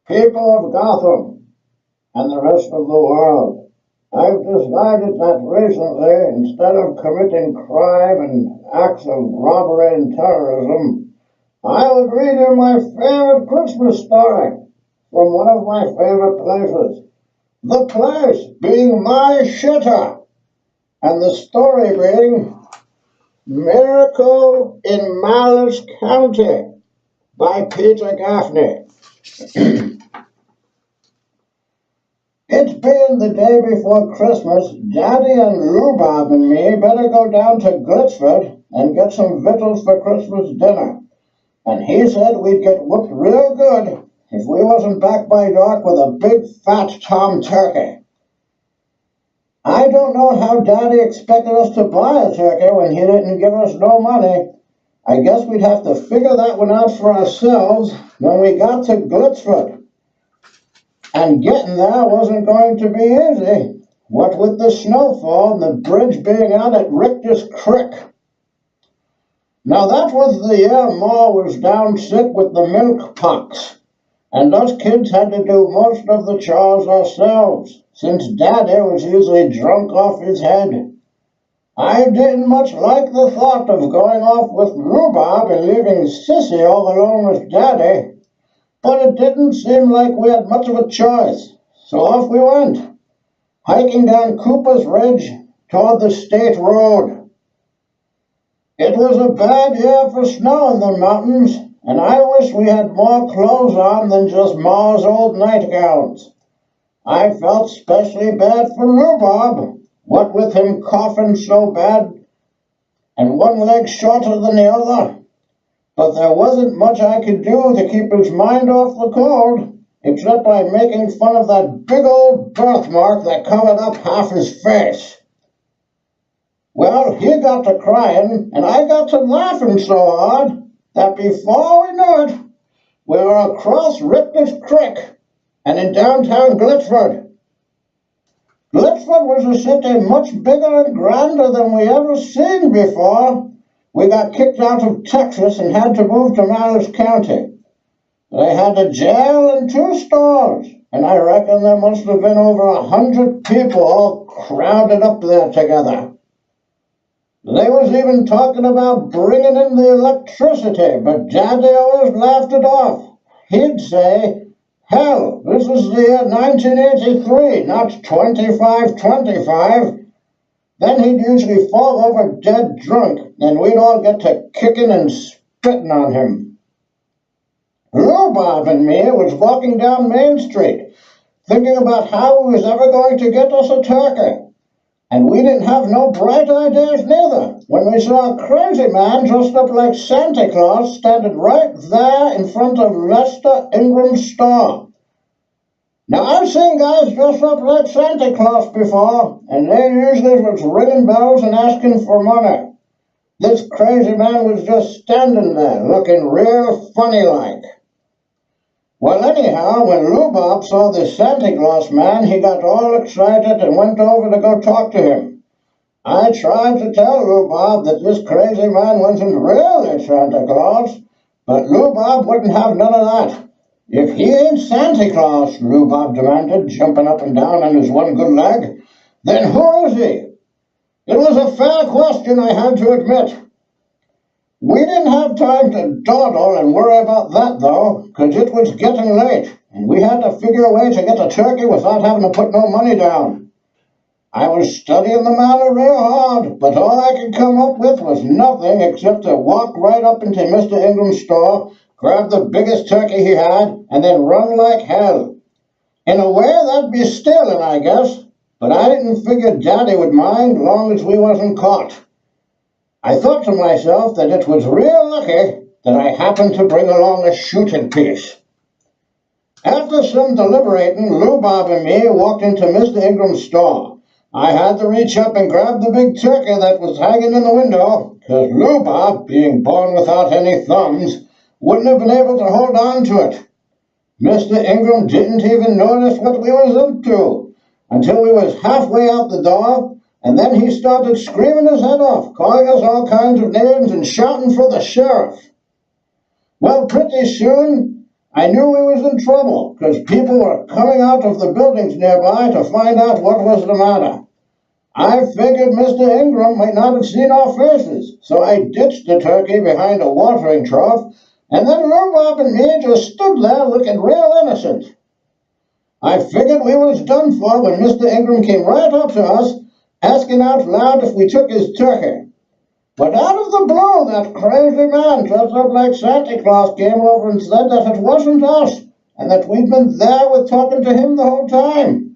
People of Gotham and the rest of the world, I've decided that recently, instead of committing crime and acts of robbery and terrorism, I would read you my favorite Christmas story from one of my favorite places. The place being my shitter, and the story being Miracle in Mallis County by Peter Gaffney. It being the day before Christmas, Daddy and Rhubarb and me better go down to Glitchford and get some victuals for Christmas dinner. And he said we'd get whooped real good if we wasn't back by dark with a big fat tom turkey. I don't know how Daddy expected us to buy a turkey when he didn't give us no money. I guess we'd have to figure that one out for ourselves when we got to Glitchford. And getting there wasn't going to be easy, what with the snowfall and the bridge being out at Richter's Creek. Now that was the year Ma was down sick with the milk pox, and us kids had to do most of the chores ourselves, since Daddy was usually drunk off his head. I didn't much like the thought of going off with Rhubarb and leaving Sissy all alone with Daddy, but it didn't seem like we had much of a choice, so off we went, hiking down Cooper's Ridge toward the state road. It was a bad year for snow in the mountains, and I wish we had more clothes on than just Ma's old nightgowns. I felt specially bad for Rhubarb, what with him coughing so bad and one leg shorter than the other. But there wasn't much I could do to keep his mind off the cold, except by making fun of that big old birthmark that covered up half his face. Well, he got to crying, and I got to laughing so hard that before we knew it, we were across Richter's Creek and in downtown Glitchford. Glitchford was a city much bigger and grander than we ever seen before. We got kicked out of Texas and had to move to Mallis County. They had a jail and 2 stores, and I reckon there must have been over 100 people all crowded up there together. They was even talking about bringing in the electricity, but Daddy always laughed it off. He'd say, "Hell, this is the year 1983, not 2525. Then he'd usually fall over dead drunk, and we'd all get to kicking and spitting on him. Rhubarb and me was walking down Main Street, thinking about how we was ever going to get us a turkey. And we didn't have no bright ideas neither, when we saw a crazy man dressed up like Santa Claus standing right there in front of Lester Ingram's store. Now, I've seen guys dress up like Santa Claus before, and they usually was ringing bells and asking for money. This crazy man was just standing there, looking real funny-like. Well, anyhow, when Rhubarb saw the Santa Claus man, he got all excited and went over to go talk to him. I tried to tell Rhubarb that this crazy man wasn't really Santa Claus, but Rhubarb wouldn't have none of that. "If he ain't Santa Claus," Rhubarb demanded, jumping up and down on his one good leg, "then who is he?" It was a fair question, I had to admit. We didn't have time to dawdle and worry about that, though, 'cause it was getting late, and we had to figure a way to get a turkey without having to put no money down. I was studying the matter real hard, but all I could come up with was nothing except to walk right up into Mr. Ingram's store, grab the biggest turkey he had, and then run like hell. In a way, that'd be stealing, I guess, but I didn't figure Daddy would mind long as we wasn't caught. I thought to myself that it was real lucky that I happened to bring along a shooting piece. After some deliberating, Rhubarb and me walked into Mr. Ingram's store. I had to reach up and grab the big turkey that was hanging in the window, 'cause Rhubarb, being born without any thumbs, wouldn't have been able to hold on to it. Mr. Ingram didn't even notice what we was up to until we was halfway out the door, and then he started screaming his head off, calling us all kinds of names and shouting for the sheriff. Well, pretty soon, I knew we was in trouble because people were coming out of the buildings nearby to find out what was the matter. I figured Mr. Ingram might not have seen our faces, so I ditched the turkey behind a watering trough, and then Rhubarb and me just stood there looking real innocent. I figured we was done for when Mr. Ingram came right up to us, asking out loud if we took his turkey. But out of the blue, that crazy man dressed up like Santa Claus came over and said that it wasn't us, and that we'd been there with talking to him the whole time.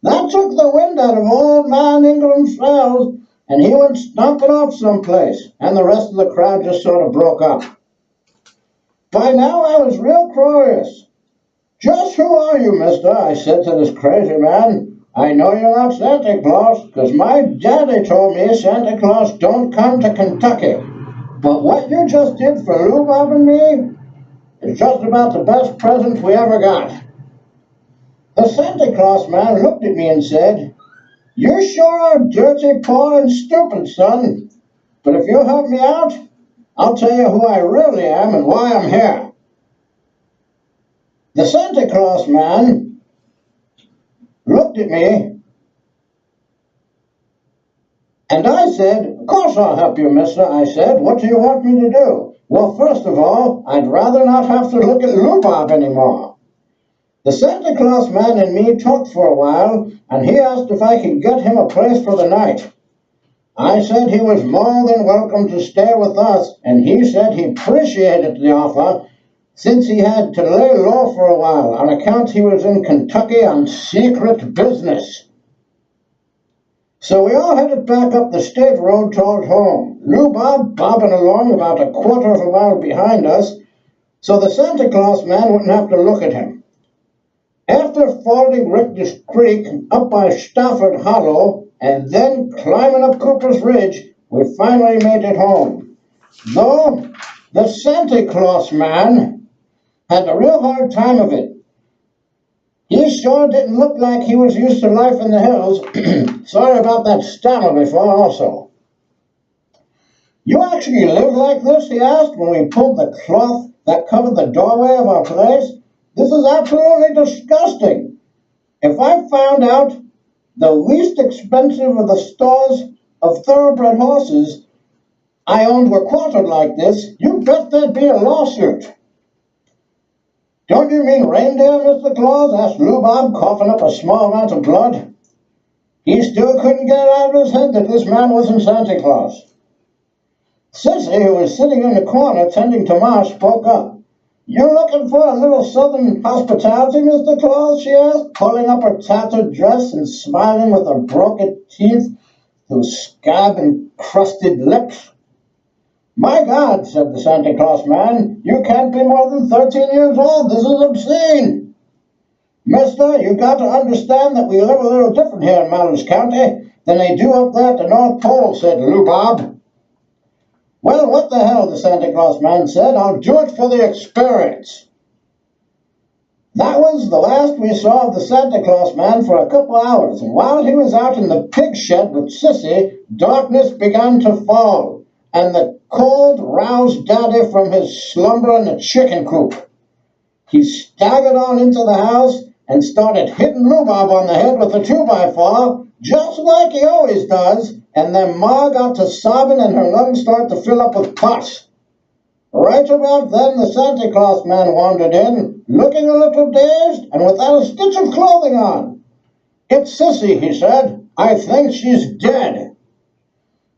That took the wind out of old man Ingram's sails, and he went stomping off someplace, and the rest of the crowd just sort of broke up. By now I was real curious. "Just who are you, mister?" I said to this crazy man. "I know you're not Santa Claus, because my daddy told me Santa Claus don't come to Kentucky. But what you just did for Rhubarb and me is just about the best present we ever got." The Santa Claus man looked at me and said, "You sure are dirty, poor, and stupid, son. But if you'll help me out, I'll tell you who I really am and why I'm here." The Santa Claus man looked at me, and I said, "Of course I'll help you, mister." I said, "What do you want me to do?" "Well, first of all, I'd rather not have to look at Rhubarb anymore." The Santa Claus man and me talked for a while, and he asked if I could get him a place for the night. I said he was more than welcome to stay with us, and he said he appreciated the offer, since he had to lay low for a while on account he was in Kentucky on secret business. So we all headed back up the state road toward home, Rhubarb bobbing along about a quarter of a mile behind us, so the Santa Claus man wouldn't have to look at him. After fording Richter's Creek up by Stafford Hollow and then climbing up Cooper's Ridge, we finally made it home. Though the Santa Claus man had a real hard time of it. He sure didn't look like he was used to life in the hills. Sorry about that stammer before also. "You actually live like this?" he asked when we pulled the cloth that covered the doorway of our place. "This is absolutely disgusting. If I found out the least expensive of the stores of thoroughbred horses I owned were quartered like this, you bet there'd be a lawsuit." "Don't you mean reindeer, Mr. Claus?" asked Rhubarb, coughing up a small amount of blood. He still couldn't get it out of his head that this man wasn't Santa Claus. Sissy, who was sitting in the corner tending to Ma, spoke up. "You looking for a little southern hospitality, Mr. Claus?" she asked, pulling up her tattered dress and smiling with her broken teeth through scab-encrusted lips. "My God," said the Santa Claus man, "you can't be more than 13 years old. This is obscene." "Mister, you got to understand that we live a little different here in Mallis County than they do up there at the North Pole," said Rhubarb. "Well, what the hell," the Santa Claus man said. "I'll do it for the experience." That was the last we saw of the Santa Claus man for a couple hours, and while he was out in the pig shed with Sissy, darkness began to fall, and the cold roused Daddy from his slumber in the chicken coop. He staggered on into the house and started hitting Rhubarb on the head with a 2x4, just like he always does, and then Ma got to sobbing and her lungs started to fill up with pus. Right about then, the Santa Claus man wandered in, looking a little dazed and without a stitch of clothing on. "It's Sissy," he said. "I think she's dead."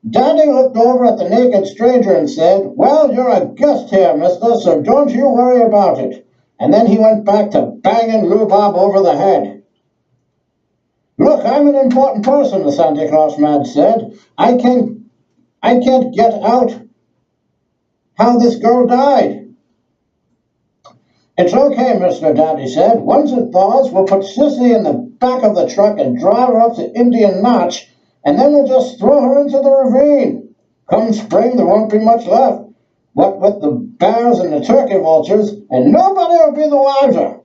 Daddy looked over at the naked stranger and said, "Well, you're a guest here, mister, so don't you worry about it." And then he went back to banging Rhubarb over the head. "Look, I'm an important person," the Santa Claus man said. I can't get out how this girl died." "It's okay, mister," Daddy said. "Once it thaws, we'll put Sissy in the back of the truck and drive her up to Indian Notch, and then we'll just throw her into the ravine. Come spring, there won't be much left, what with the bears and the turkey vultures, and nobody will be the wiser."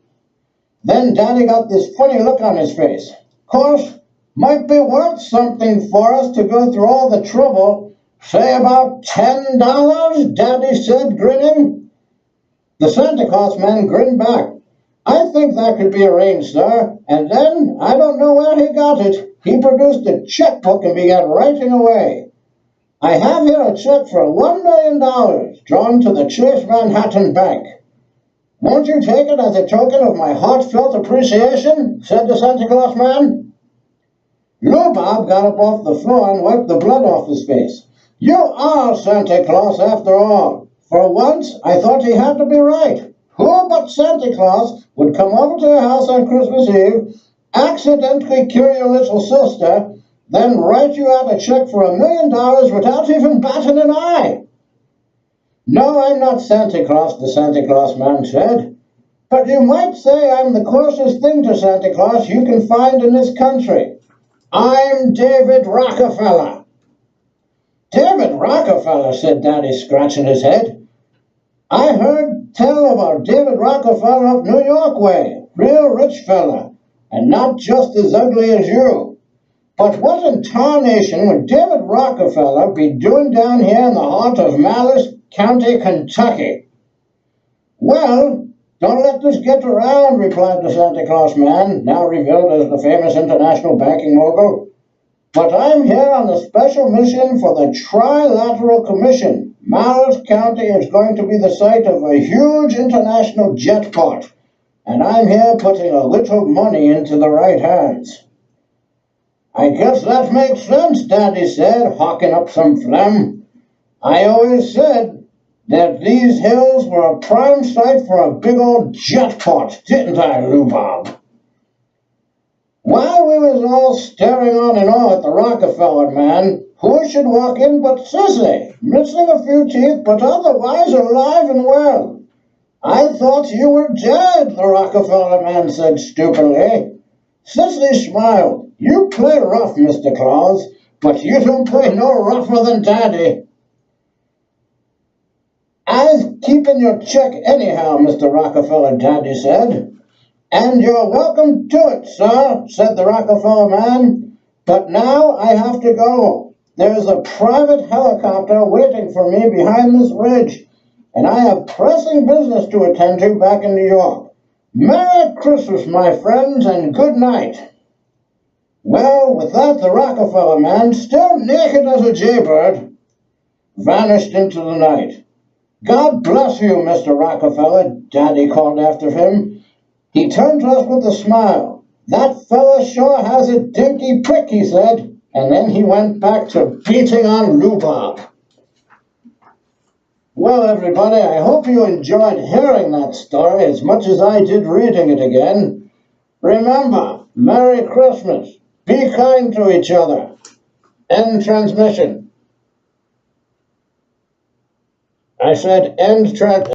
Then Daddy got this funny look on his face. "Course, might be worth something for us to go through all the trouble. Say about $10, Daddy said, grinning. The The Santa Claus man grinned back. I think that could be arranged, sir. And then, I don't know where he got it. He produced a checkbook and began writing away. I have here a check for $1 million drawn to the Chase Manhattan Bank. Won't you take it as a token of my heartfelt appreciation? Said the Santa Claus man. Rhubarb got up off the floor and wiped the blood off his face. You are Santa Claus after all. For once, I thought he had to be right. Who but Santa Claus would come over to your house on Christmas Eve, accidentally cure your little sister, then write you out a check for $1 million without even batting an eye? No, I'm not Santa Claus, the Santa Claus man said. But you might say I'm the closest thing to Santa Claus you can find in this country. I'm David Rockefeller. David Rockefeller, said Daddy, scratching his head. I heard tell about David Rockefeller up New York way. Real rich fella, and not just as ugly as you. But what in tarnation would David Rockefeller be doing down here in the heart of Mallis County, Kentucky? Well, don't let this get around, replied the Santa Claus man, now revealed as the famous international banking mogul. But I'm here on a special mission for the Trilateral Commission. Mallis County is going to be the site of a huge international jetpot, and I'm here putting a little money into the right hands. I guess that makes sense, Daddy said, hawking up some phlegm. I always said that these hills were a prime site for a big old jetpot, didn't I, Rhubarb? While we was all staring on in awe at the Rockefeller man, who should walk in but Sissy, missing a few teeth but otherwise alive and well. I thought you were dead, the Rockefeller man said stupidly. Sissy smiled. You play rough, Mr. Claus, but you don't play no rougher than Daddy. I've keeping your check anyhow, Mr. Rockefeller, Daddy said. And you're welcome to it, sir, said the Rockefeller man. But now I have to go. There's a private helicopter waiting for me behind this ridge, and I have pressing business to attend to back in New York. Merry Christmas, my friends, and good night. Well, with that, the Rockefeller man, still naked as a jaybird, vanished into the night. God bless you, Mr. Rockefeller, Daddy called after him. He turned to us with a smile. That fella sure has a dinky prick, he said, and then he went back to beating on rhubarb. Well, everybody, I hope you enjoyed hearing that story as much as I did reading it again. Remember, Merry Christmas. Be kind to each other. End transmission. I said end transmission.